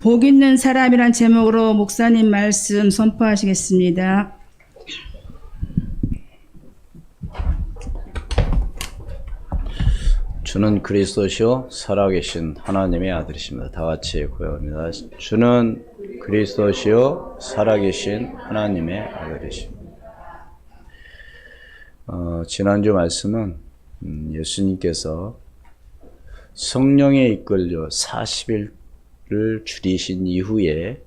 복 있는 사람이란 제목으로 목사님 말씀 선포하시겠습니다. 주는 그리스도시요 살아계신 하나님의 아들이십니다. 다 같이 고백합니다. 주는 그리스도시요 살아계신 하나님의 아들이십니다. 지난주 말씀은 예수님께서 성령에 이끌려 40일을 줄이신 이후에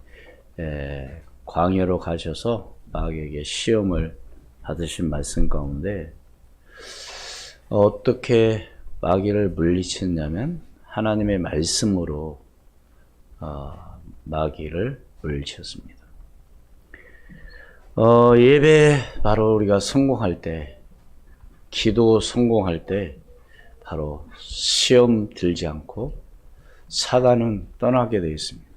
광야로 가셔서 마귀에게 시험을 받으신 말씀 가운데 어떻게 마귀를 물리쳤냐면 하나님의 말씀으로 마귀를 물리쳤습니다. 예배 바로 우리가 성공할 때, 기도 성공할 때 바로 시험 들지 않고 사단은 떠나게 되어 있습니다.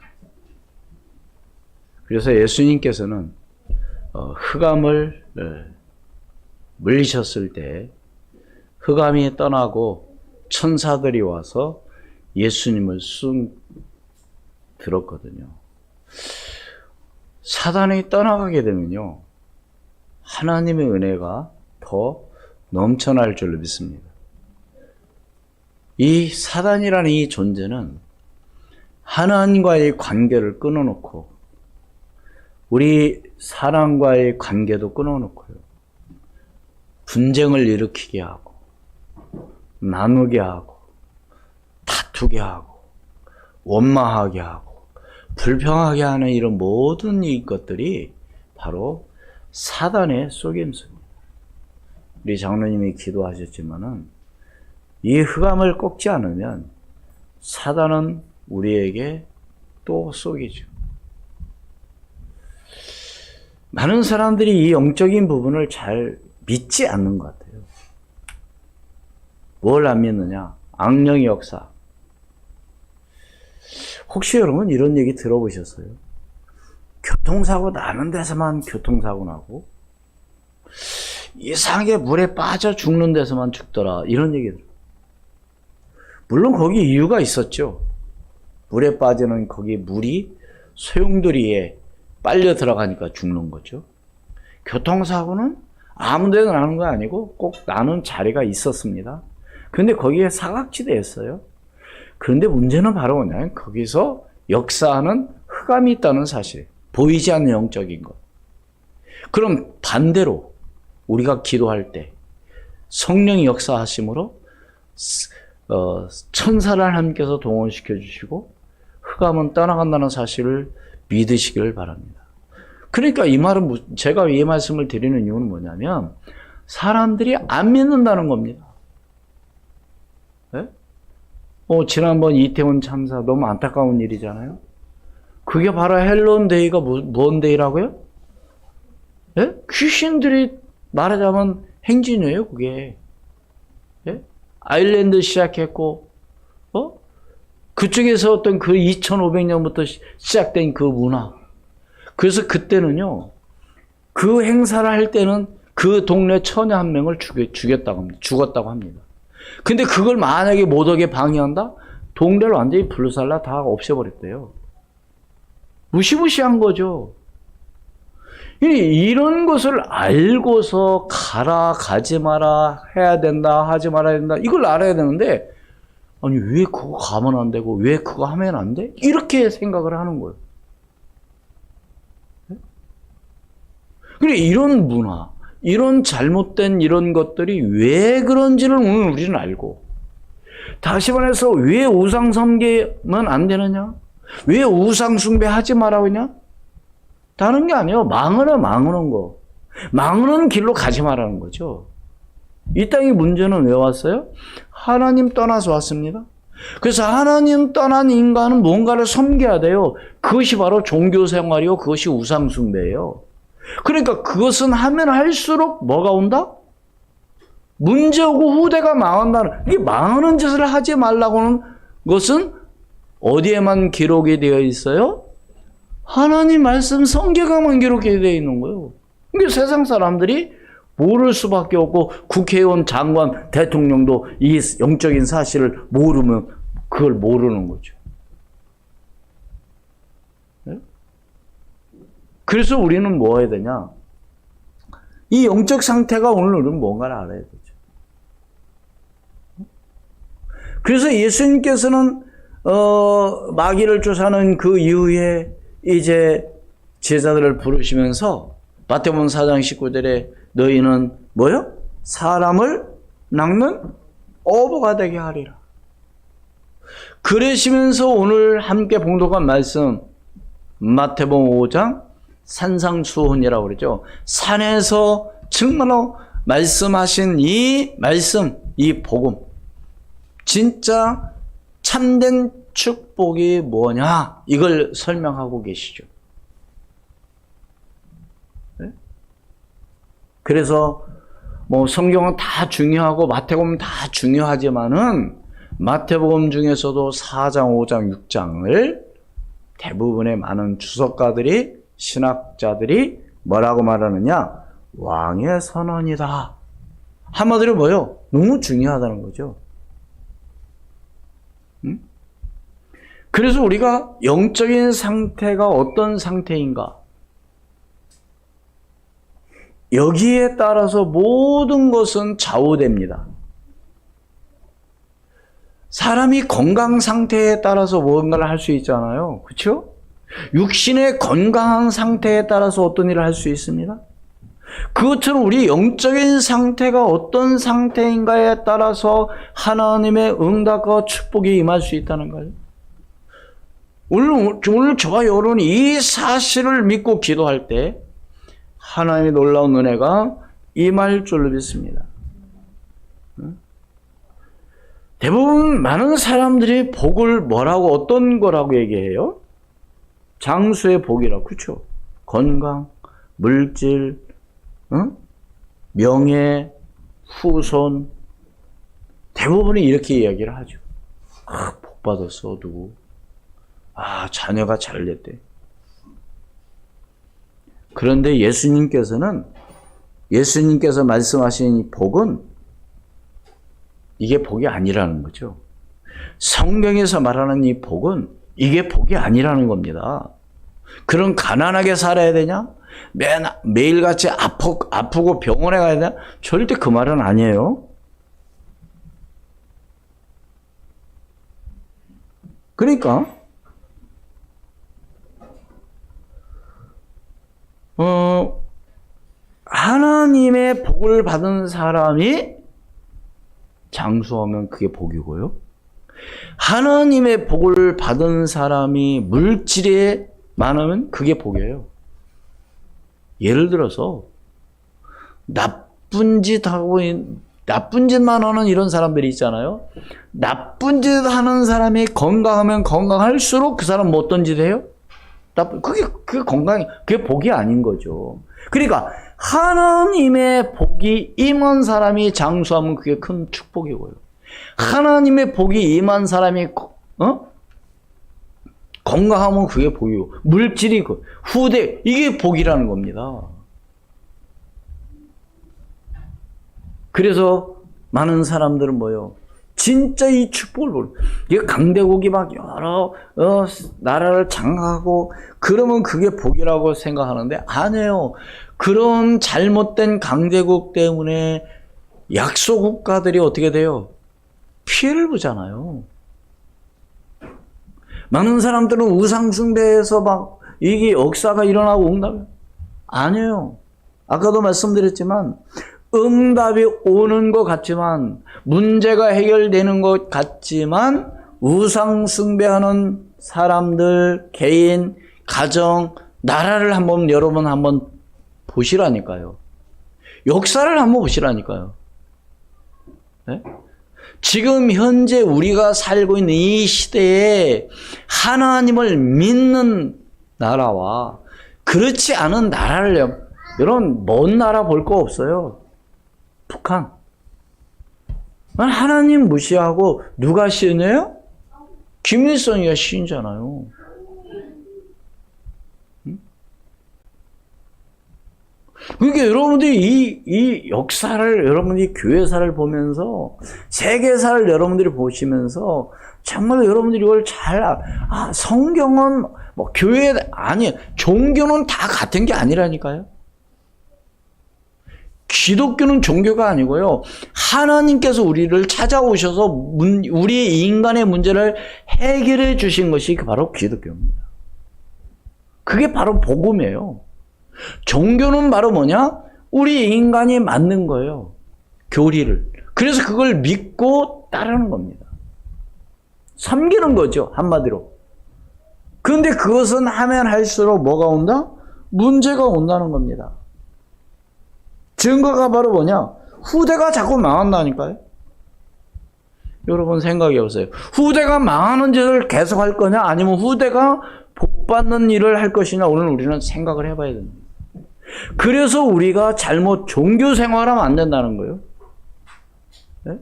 그래서 예수님께서는 흑암을 물리쳤을 때 흑암이 떠나고 천사들이 와서 예수님을 쑥 들었거든요. 사단이 떠나가게 되면요, 하나님의 은혜가 더 넘쳐날 줄로 믿습니다. 이 사단이라는 이 존재는 하나님과의 관계를 끊어놓고 우리 사람과의 관계도 끊어놓고요, 분쟁을 일으키게 하고 나누게 하고 다투게 하고 원망하게 하고 불평하게 하는 이런 모든 이것들이 바로 사단의 속임수입니다. 우리 장로님이 기도하셨지만은 이 흑암을 꺾지 않으면 사단은 우리에게 또 속이죠. 많은 사람들이 이 영적인 부분을 잘 믿지 않는 것 같아요. 뭘 안 믿느냐? 악령의 역사. 혹시 여러분 이런 얘기 들어보셨어요? 교통사고 나는 데서만 교통사고 나고 이상하게 물에 빠져 죽는 데서만 죽더라, 이런 얘기 들어요. 물론 거기 이유가 있었죠. 물에 빠지는 거기 물이 소용돌이에 빨려 들어가니까 죽는 거죠. 교통사고는 아무 데나 나는 거 아니고 꼭 나는 자리가 있었습니다. 그런데 거기에 사각지대였어요. 그런데 문제는 바로 뭐냐면 거기서 역사하는 흑암이 있다는 사실, 보이지 않는 영적인 것. 그럼 반대로 우리가 기도할 때 성령이 역사하심으로 천사를 하나님께서 동원시켜 주시고 흑암은 떠나간다는 사실을 믿으시기를 바랍니다. 그러니까 이 말은, 제가 이 말씀을 드리는 이유는 뭐냐면 사람들이 안 믿는다는 겁니다. 네? 지난번 이태원 참사 너무 안타까운 일이잖아요. 그게 바로 헬로운 데이가 뭔 데이라고요? 네? 귀신들이 말하자면 행진이에요, 그게. 네? 아일랜드 시작했고, 그쪽에서 어떤 그 2500년부터 시작된 그 문화. 그래서 그때는요, 그 행사를 할 때는 그 동네 처녀 한 명을 죽었다고 합니다. 근데 그걸 만약에 못 오게 방해한다? 동네를 완전히 불살라 다 없애버렸대요. 무시무시한 거죠. 이런 것을 알고서 가지 마라, 해야 된다, 하지 말아야 된다, 이걸 알아야 되는데, 아니, 왜 그거 가면 안 되고, 왜 그거 하면 안 돼? 이렇게 생각을 하는 거예요. 그래, 이런 문화, 이런 잘못된 이런 것들이 왜 그런지를 오늘 우리는 알고, 다시 말해서 왜 우상 섬기면 안 되느냐? 왜 우상 숭배하지 말라고 하냐? 다른 게 아니에요. 망하는 거. 망하는 길로 가지 말라는 거죠. 이 땅의 문제는 왜 왔어요? 하나님 떠나서 왔습니다. 그래서 하나님 떠난 인간은 뭔가를 섬겨야 돼요. 그것이 바로 종교 생활이요, 그것이 우상 숭배예요. 그러니까 그것은 하면 할수록 뭐가 온다? 문제 오고 후대가 망한다는, 이게 망하는 짓을 하지 말라고 하는 것은 어디에만 기록이 되어 있어요? 하나님 말씀 성경에만 기록이 되어 있는 거예요. 그러니까 세상 사람들이 모를 수밖에 없고, 국회의원, 장관, 대통령도 이 영적인 사실을 모르면 그걸 모르는 거죠. 그래서 우리는 뭐 해야 되냐? 이 영적 상태가 오늘 우리는 뭔가를 알아야 되죠. 그래서 예수님께서는 마귀를 쫓아는 그 이후에 이제 제자들을 부르시면서 마태복음 4장 19절에 너희는 뭐요? 사람을 낚는 어부가 되게 하리라. 그러시면서 오늘 함께 봉독한 말씀 마태복음 5장 산상수훈이라고 그러죠. 산에서 정말로 말씀하신 이 말씀, 이 복음, 진짜 참된 축복이 뭐냐, 이걸 설명하고 계시죠. 네? 그래서 뭐 성경은 다 중요하고 마태복음 다 중요하지만은 마태복음 중에서도 4장, 5장, 6장을 대부분의 많은 주석가들이, 신학자들이 뭐라고 말하느냐? 왕의 선언이다. 한마디로 뭐요? 너무 중요하다는 거죠. 응? 그래서 우리가 영적인 상태가 어떤 상태인가? 여기에 따라서 모든 것은 좌우됩니다. 사람이 건강 상태에 따라서 뭔가를 할 수 있잖아요. 그렇죠? 육신의 건강한 상태에 따라서 어떤 일을 할 수 있습니다. 그것처럼 우리 영적인 상태가 어떤 상태인가에 따라서 하나님의 응답과 축복이 임할 수 있다는 거예요. 오늘 저와 여러분이 이 사실을 믿고 기도할 때 하나님의 놀라운 은혜가 임할 줄로 믿습니다. 대부분 많은 사람들이 복을 뭐라고, 어떤 거라고 얘기해요? 장수의 복이라고. 그렇죠? 건강, 물질, 명예, 후손, 대부분이 이렇게 이야기를 하죠. 복 받았어 누구. 자녀가 잘 됐대. 그런데 예수님께서 말씀하신 이 복은 이게 복이 아니라는 거죠. 성경에서 말하는 이 복은 이게 복이 아니라는 겁니다. 그런 가난하게 살아야 되냐? 매일같이 아프고 병원에 가야 되냐? 절대 그 말은 아니에요. 그러니까 하나님의 복을 받은 사람이 장수하면 그게 복이고요. 하나님의 복을 받은 사람이 물질에 많으면 그게 복이에요. 예를 들어서 나쁜 짓만 하는 이런 사람들이 있잖아요. 나쁜 짓 하는 사람이 건강하면 건강할수록 그 사람 뭐 어떤 짓 해요? 그게 건강이, 그게 복이 아닌 거죠. 그러니까 하나님의 복이 임한 사람이 장수하면 그게 큰 축복이고요. 하나님의 복이 임한 사람이 건강하면 그게 복이고, 물질이 후대, 이게 복이라는 겁니다. 그래서 많은 사람들은 뭐요? 진짜 이 축복을 모르고, 이게 강대국이 막 여러 나라를 장악하고 그러면 그게 복이라고 생각하는데 아니에요. 그런 잘못된 강대국 때문에 약소 국가들이 어떻게 돼요? 피해를 보잖아요. 많은 사람들은 우상숭배에서 막 이게 역사가 일어나고 응답이 아니에요. 아까도 말씀드렸지만 응답이 오는 것 같지만, 문제가 해결되는 것 같지만 우상숭배하는 사람들, 개인, 가정, 나라를 여러분 한번 보시라니까요. 역사를 한번 보시라니까요. 네? 지금 현재 우리가 살고 있는 이 시대에 하나님을 믿는 나라와 그렇지 않은 나라를, 여러분 먼 나라 볼 거 없어요. 북한. 하나님 무시하고 누가 시인해요? 김일성이가 시인잖아요. 그러니까 여러분들이 이 역사를, 여러분들이 교회사를 보면서, 세계사를 여러분들이 보시면서 정말 여러분들이 이걸 성경은 뭐 교회 아니 종교는 다 같은 게 아니라니까요. 기독교는 종교가 아니고요. 하나님께서 우리를 찾아오셔서 우리 인간의 문제를 해결해 주신 것이 바로 기독교입니다. 그게 바로 복음이에요. 종교는 바로 뭐냐? 우리 인간이 만든 거예요. 교리를. 그래서 그걸 믿고 따르는 겁니다. 섬기는 거죠. 한마디로. 그런데 그것은 하면 할수록 뭐가 온다? 문제가 온다는 겁니다. 증거가 바로 뭐냐? 후대가 자꾸 망한다니까요. 여러분 생각해 보세요. 후대가 망하는 짓을 계속 할 거냐? 아니면 후대가 복받는 일을 할 것이냐? 오늘 우리는 생각을 해봐야 됩니다. 그래서 우리가 잘못 종교 생활하면 안 된다는 거예요. 네?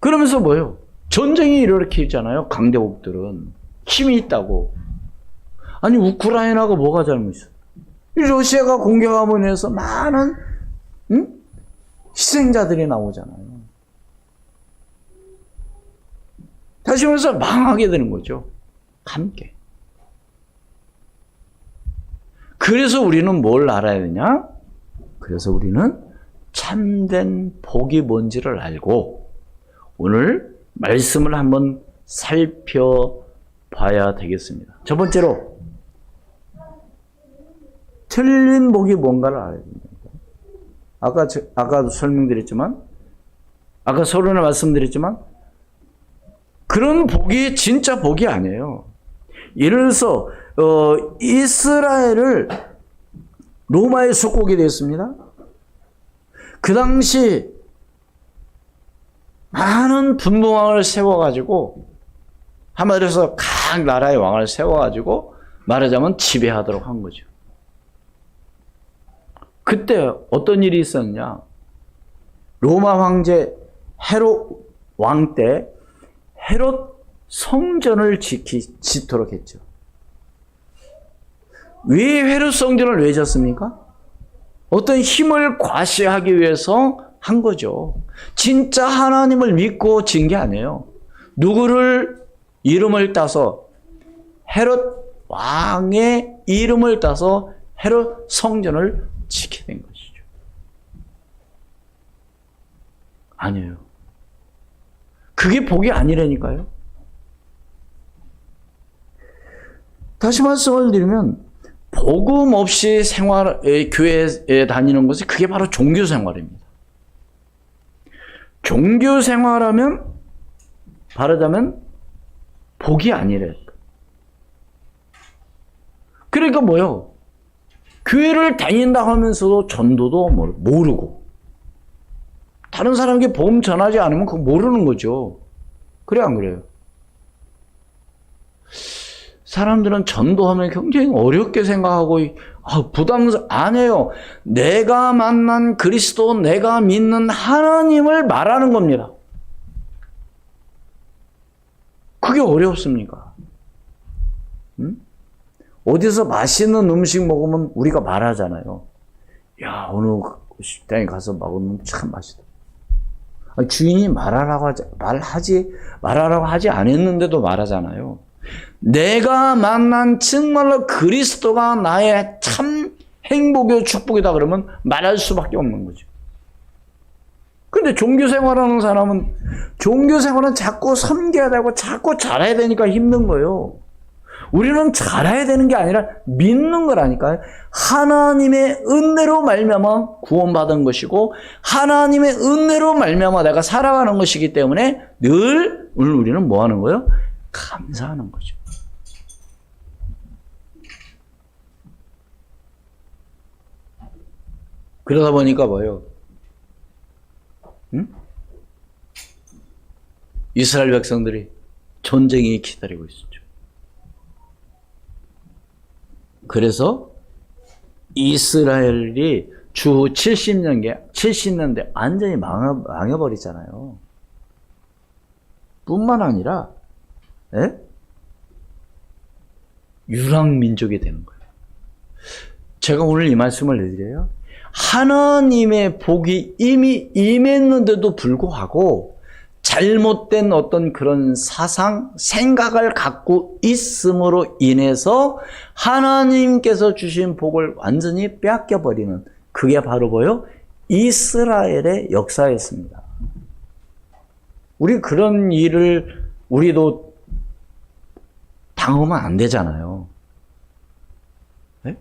그러면서 뭐예요? 전쟁이 일으키잖아요. 강대국들은. 힘이 있다고. 아니 우크라이나가 뭐가 잘못이야? 러시아가 공격함으로 인해서 많은 희생자들이 나오잖아요. 다시 말해서 망하게 되는 거죠. 함께. 그래서 우리는 뭘 알아야 되냐? 그래서 우리는 참된 복이 뭔지를 알고 오늘 말씀을 한번 살펴봐야 되겠습니다. 첫 번째로 틀린 복이 뭔가를 알아야 됩니다. 아까도 설명드렸지만, 아까 서론에 말씀드렸지만, 그런 복이 진짜 복이 아니에요. 예를 들어서, 이스라엘을 로마의 속국이 되었습니다. 그 당시 많은 분봉왕을 세워가지고, 한마디로 해서 각 나라의 왕을 세워가지고, 말하자면 지배하도록 한 거죠. 그때 어떤 일이 있었냐? 로마 황제 헤롯 왕 때 헤롯 성전을 짓도록 했죠. 왜 헤롯 성전을 왜 짓습니까? 어떤 힘을 과시하기 위해서 한 거죠. 진짜 하나님을 믿고 진 게 아니에요. 누구를 이름을 따서 헤롯 왕의 이름을 따서 헤롯 성전을 지게 된 것이죠. 아니에요. 그게 복이 아니라니까요. 다시 말씀을 드리면 복음 없이 교회에 다니는 것이 그게 바로 종교 생활입니다. 종교 생활하면 말하자면 복이 아니래. 그러니까 뭐요? 교회를 다닌다 하면서도 전도도 모르고 다른 사람에게 복음 전하지 않으면 그거 모르는 거죠. 그래 안 그래요? 사람들은 전도하면 굉장히 어렵게 생각하고 부담스러워 안 해요. 내가 만난 그리스도, 내가 믿는 하나님을 말하는 겁니다. 그게 어렵습니까? 어디서 맛있는 음식 먹으면 우리가 말하잖아요. 야, 오늘 식당에 가서 먹으면 참 맛있다. 주인이 말하라고 하지 않았는데도 말하잖아요. 내가 만난 정말로 그리스도가 나의 참 행복이요 축복이다 그러면 말할 수밖에 없는 거죠. 근데 종교생활하는 사람은 종교생활은 자꾸 섬겨야 되고 자꾸 잘해야 되니까 힘든 거예요. 우리는 잘해야 되는 게 아니라 믿는 거라니까요. 하나님의 은혜로 말미암아 구원받은 것이고 하나님의 은혜로 말미암아 내가 살아가는 것이기 때문에 늘 오늘 우리는 뭐 하는 거예요? 감사하는 거죠. 그러다 보니까 뭐예요? 이스라엘 백성들이 전쟁이 기다리고 있었죠. 그래서 이스라엘이 주 70년대 완전히 망해버리잖아요. 뿐만 아니라 유랑민족이 되는 거예요. 제가 오늘 이 말씀을 드려요. 하나님의 복이 이미 임했는데도 불구하고 잘못된 어떤 그런 사상, 생각을 갖고 있음으로 인해서 하나님께서 주신 복을 완전히 빼앗겨버리는, 그게 바로 뭐요? 이스라엘의 역사였습니다. 우리 그런 일을 우리도 당하면 안 되잖아요. 네?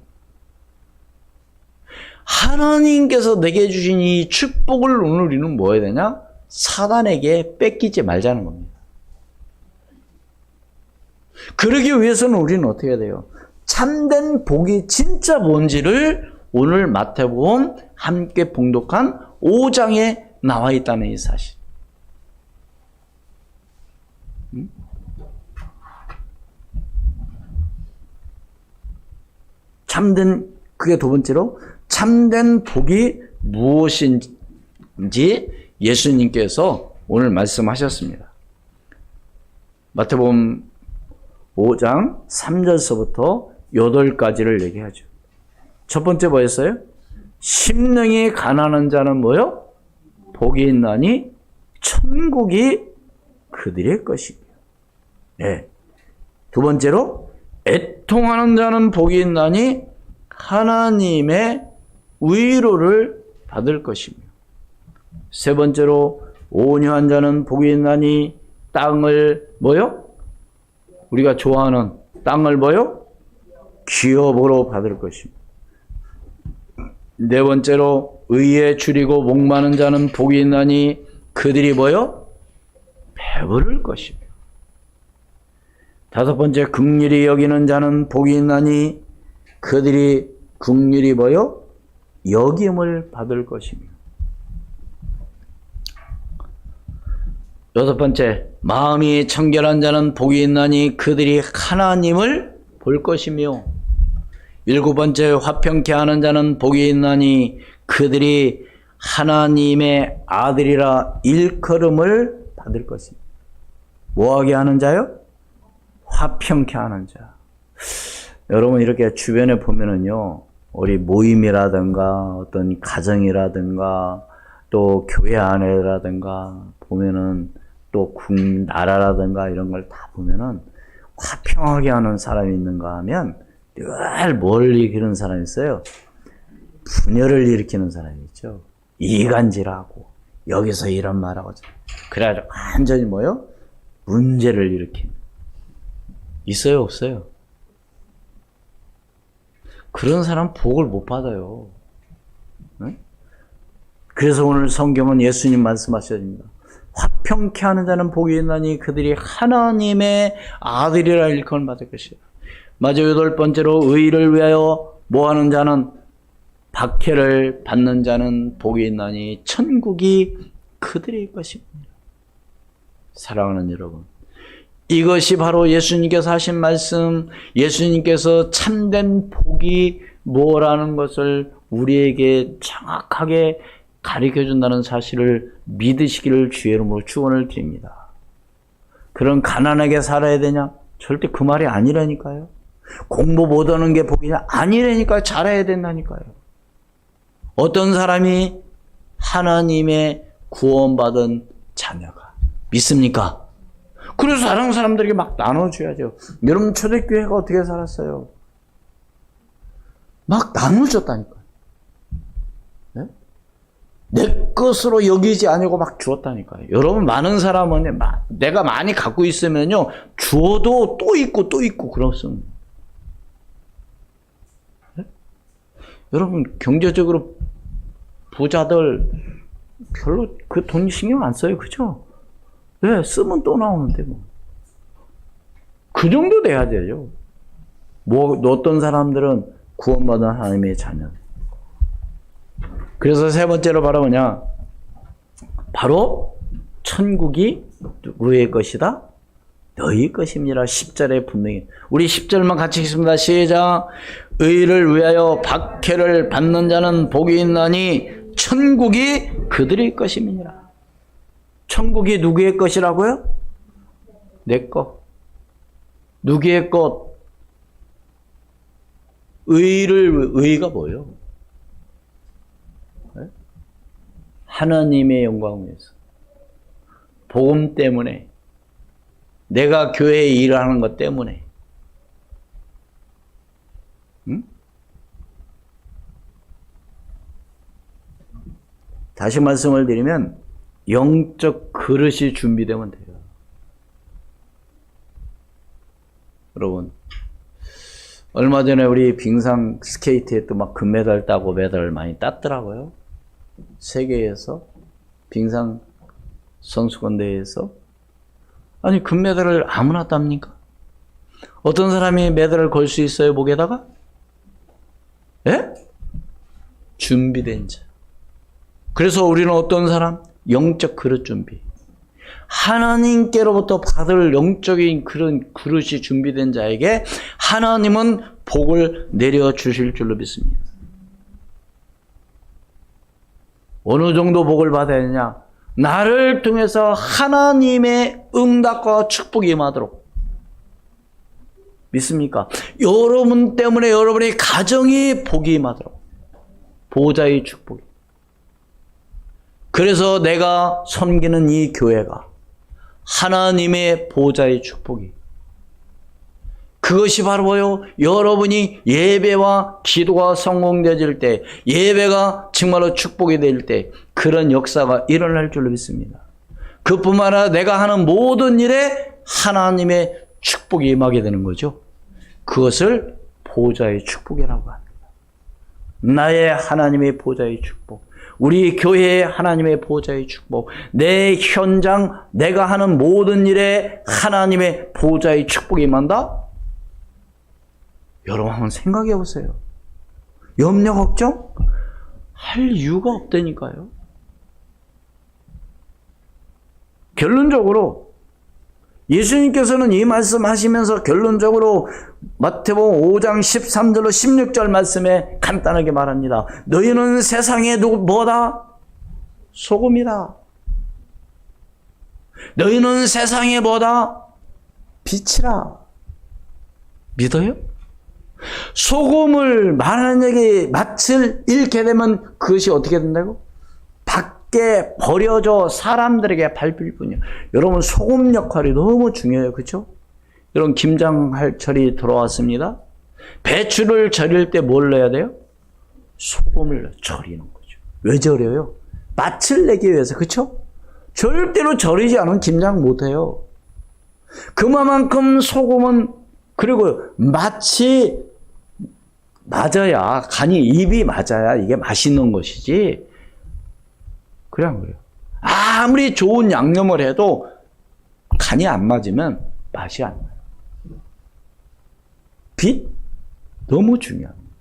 하나님께서 내게 주신 이 축복을 오늘 우리는 뭐 해야 되냐? 사단에게 뺏기지 말자는 겁니다. 그러기 위해서는 우리는 어떻게 해야 돼요? 참된 복이 진짜 뭔지를 오늘 마태복음 함께 봉독한 5장에 나와 있다는 이 사실. 참된, 그게 두 번째로 참된 복이 무엇인지 예수님께서 오늘 말씀하셨습니다. 마태복음 5장 3절서부터 8가지를 얘기하죠. 첫 번째 뭐였어요? 심령이 가난한 자는 뭐요? 복이 있나니 천국이 그들의 것이고요. 네. 두 번째로 애통하는 자는 복이 있나니 하나님의 위로를 받을 것이며, 세 번째로 온유한 자는 복이 있나니 땅을 뭐요? 우리가 좋아하는 땅을 뭐요? 기업으로 받을 것이며, 네 번째로 의에 줄이고 목마른 자는 복이 있나니 그들이 뭐요? 배부를 것이며, 다섯 번째 긍휼히 여기는 자는 복이 있나니 그들이 긍휼히 뭐요? 여김을 받을 것이며, 여섯 번째 마음이 청결한 자는 복이 있나니 그들이 하나님을 볼 것이며, 일곱 번째 화평케 하는 자는 복이 있나니 그들이 하나님의 아들이라 일컬음을 받을 것입니다. 뭐하게 하는 자요? 화평케 하는 자. 여러분 이렇게 주변에 보면은요, 우리 모임이라든가 어떤 가정이라든가 또 교회 안에라든가 보면은 또 나라라든가 이런 걸 다 보면은 화평하게 하는 사람이 있는가 하면 늘 뭘 일으키는 사람이 있어요? 분열을 일으키는 사람이 있죠. 이간질하고 여기서 이런 말하고 그래가지고 완전히 뭐요? 문제를 일으키는. 있어요, 없어요? 그런 사람 복을 못 받아요. 네? 그래서 오늘 성경은 예수님 말씀하십니다. 화평케 하는 자는 복이 있나니 그들이 하나님의 아들이라 일컬음 받을 것이다. 마저 여덟 번째로 의를 위하여 뭐하는 자는, 박해를 받는 자는 복이 있나니 천국이 그들의 것입니다. 사랑하는 여러분, 이것이 바로 예수님께서 하신 말씀, 예수님께서 참된 복이 뭐라는 것을 우리에게 정확하게 가르쳐준다는 사실을 믿으시기를 주의 이름으로 축원을 드립니다. 그런 가난하게 살아야 되냐? 절대 그 말이 아니라니까요. 공부 못하는 게 복이냐? 아니라니까요. 잘해야 된다니까요. 어떤 사람이 하나님의 구원받은 자녀가 믿습니까? 그래서 다른 사람들에게 막 나눠줘야죠. 여러분 초대교회가 어떻게 살았어요? 막 나눠줬다니까요. 네? 내 것으로 여기지 아니고 막 주었다니까요. 여러분 많은 사람은 내가 많이 갖고 있으면요, 주어도 또 있고 또 있고 그렇습니다. 네? 여러분 경제적으로 부자들 별로 그 돈 신경 안 써요, 그죠? 네, 쓰면 또 나오는데 뭐. 그 정도 돼야 되죠. 뭐 어떤 사람들은 구원받은 하나님의 자녀. 그래서 세 번째로 바로 뭐냐? 바로 천국이 누구의 것이다? 너희 것입니다. 10절에 분명히. 우리 10절만 같이 읽습니다. 시작. 의를 위하여 박해를 받는 자는 복이 있나니 천국이 그들의 것임이니라. 천국이 누구의 것이라고요? 내 것. 누구의 것? 의가 뭐예요? 네? 하나님의 영광을 위해서. 복음 때문에, 내가 교회에 일을 하는 것 때문에. 응? 다시 말씀을 드리면 영적 그릇이 준비되면 돼요. 여러분, 얼마 전에 우리 빙상 스케이트에 또 막 금메달 따고 메달 많이 땄더라고요. 세계에서 빙상 선수권 대회에서. 아니, 금메달을 아무나 땁니까? 어떤 사람이 메달을 걸 수 있어요, 목에다가? 예? 준비된 자. 그래서 우리는 어떤 사람? 영적 그릇 준비. 하나님께로부터 받을 영적인 그런 그릇이 준비된 자에게 하나님은 복을 내려주실 줄로 믿습니다. 어느 정도 복을 받아야 되냐? 나를 통해서 하나님의 응답과 축복이 임하도록. 믿습니까? 여러분 때문에 여러분의 가정이 복이 임하도록. 보호자의 축복이. 그래서 내가 섬기는 이 교회가 하나님의 보호자의 축복이. 그것이 바로 뭐요? 여러분이 예배와 기도가 성공되어질 때, 예배가 정말로 축복이 될 때 그런 역사가 일어날 줄로 믿습니다. 그뿐만 아니라 내가 하는 모든 일에 하나님의 축복이 임하게 되는 거죠. 그것을 보호자의 축복이라고 합니다. 나의 하나님의 보호자의 축복, 우리 교회의 하나님의 보호자의 축복, 내 현장, 내가 하는 모든 일에 하나님의 보호자의 축복이 임한다? 여러분 한번 생각해 보세요. 염려 걱정? 할 이유가 없다니까요. 결론적으로 예수님께서는 이 말씀하시면서 결론적으로 마태복음 5장 13절로 16절 말씀에 간단하게 말합니다. 너희는 세상에 뭐다? 소금이다. 너희는 세상에 뭐다? 빛이라. 믿어요? 소금을 만약에 맛을 잃게 되면 그것이 어떻게 된다고? 밖에 버려져 사람들에게 밟힐 뿐이에요. 여러분, 소금 역할이 너무 중요해요. 그렇죠? 여러분, 김장철이 돌아왔습니다. 배추를 절일 때 뭘 넣어야 돼요? 소금을 절이는 거죠. 왜 절여요? 맛을 내기 위해서. 그렇죠? 절대로 절이지 않으면 김장 못해요. 그만큼 소금은, 그리고 맛이 맞아야, 간이 입이 맞아야 이게 맛있는 것이지. 그래 안 그래요? 아무리 좋은 양념을 해도 간이 안 맞으면 맛이 안 나요. 빛? 너무 중요합니다.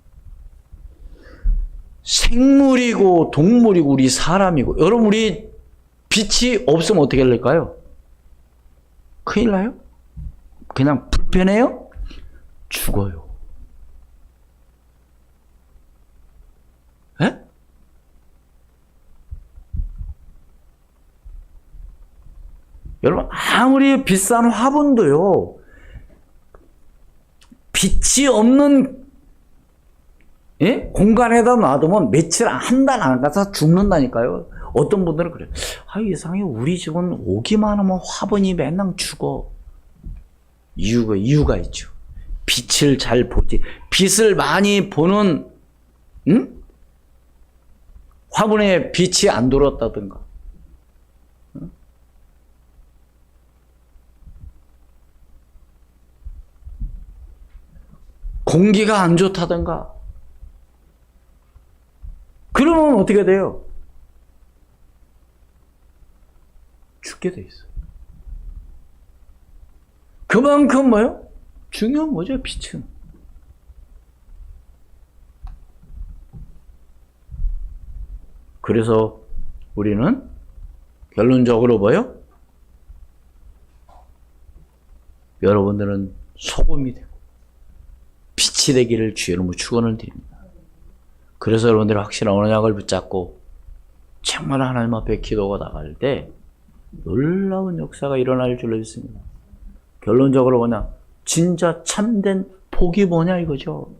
생물이고 동물이고 우리 사람이고, 여러분 우리 빛이 없으면 어떻게 될까요? 큰일 나요? 그냥 불편해요? 죽어요. 에? 여러분, 아무리 비싼 화분도요, 빛이 없는 공간에다 놔두면 며칠, 한 달 안 가서 죽는다니까요. 어떤 분들은 그래요. 아, 이상해. 우리 집은 오기만 하면 화분이 맨날 죽어. 이유가 있죠. 빛을 잘 보지. 빛을 많이 보는, 화분에 빛이 안 들어왔다든가. 공기가 안 좋다든가. 그러면 어떻게 돼요? 죽게 돼 있어요. 그만큼 뭐요? 중요한 거죠, 빛은. 그래서 우리는 결론적으로 뭐요? 여러분들은 소금이 되고 빛이 되기를 주의 이름으로 축원을 드립니다. 그래서 여러분들이 확실한 언약을 붙잡고 정말 하나님 앞에 기도가 나갈 때 놀라운 역사가 일어날 줄로 믿습니다. 결론적으로 뭐냐? 진짜 참된 복이 뭐냐 이거죠.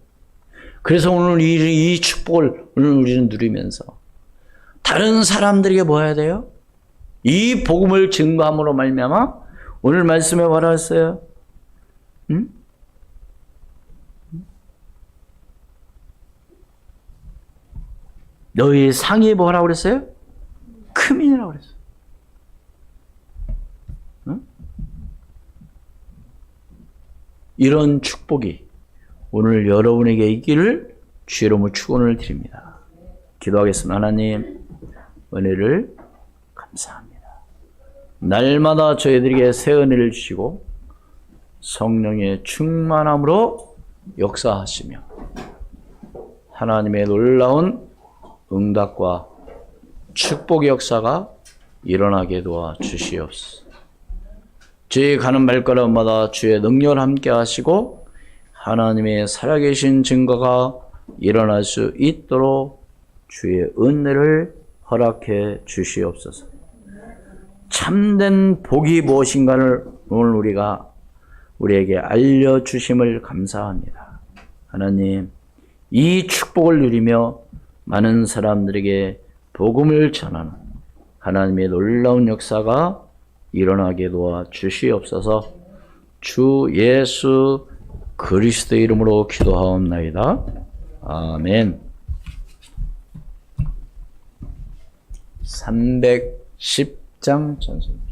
그래서 오늘 이 축복을 오늘 우리는 누리면서 다른 사람들에게 뭐 해야 돼요? 이 복음을 증거함으로 말미암아 오늘 말씀에 뭐라 했어요? 응? 너희 상이 뭐라고 그랬어요? 크민이라고 그랬어요. 응? 이런 축복이 오늘 여러분에게 있기를 주의 이름으로 축원을 드립니다. 기도하겠습니다. 하나님, 은혜를 감사합니다. 날마다 저희들에게 새 은혜를 주시고 성령의 충만함으로 역사하시며 하나님의 놀라운 응답과 축복의 역사가 일어나게 도와 주시옵소서. 저희 가는 발걸음마다 주의 능력을 함께 하시고 하나님의 살아계신 증거가 일어날 수 있도록 주의 은혜를 허락해 주시옵소서. 참된 복이 무엇인가를 오늘 우리에게 알려주심을 감사합니다. 하나님, 이 축복을 누리며 많은 사람들에게 복음을 전하는 하나님의 놀라운 역사가 일어나게 도와 주시옵소서. 주 예수 그리스도의 이름으로 기도하옵나이다. 아멘. 310장 전선.